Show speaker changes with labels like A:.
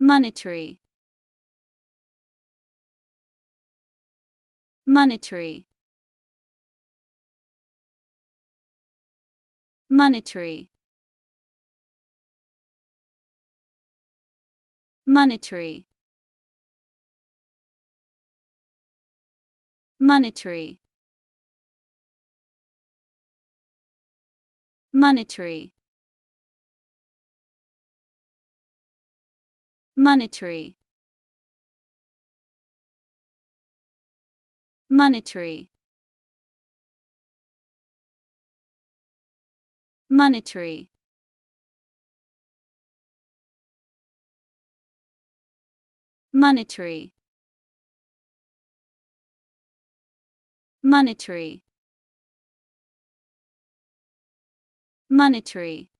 A: monetary, monetary, monetary, monetary, monetary, monetary, monetary, monetary, monetary, monetary, monetary, monetary,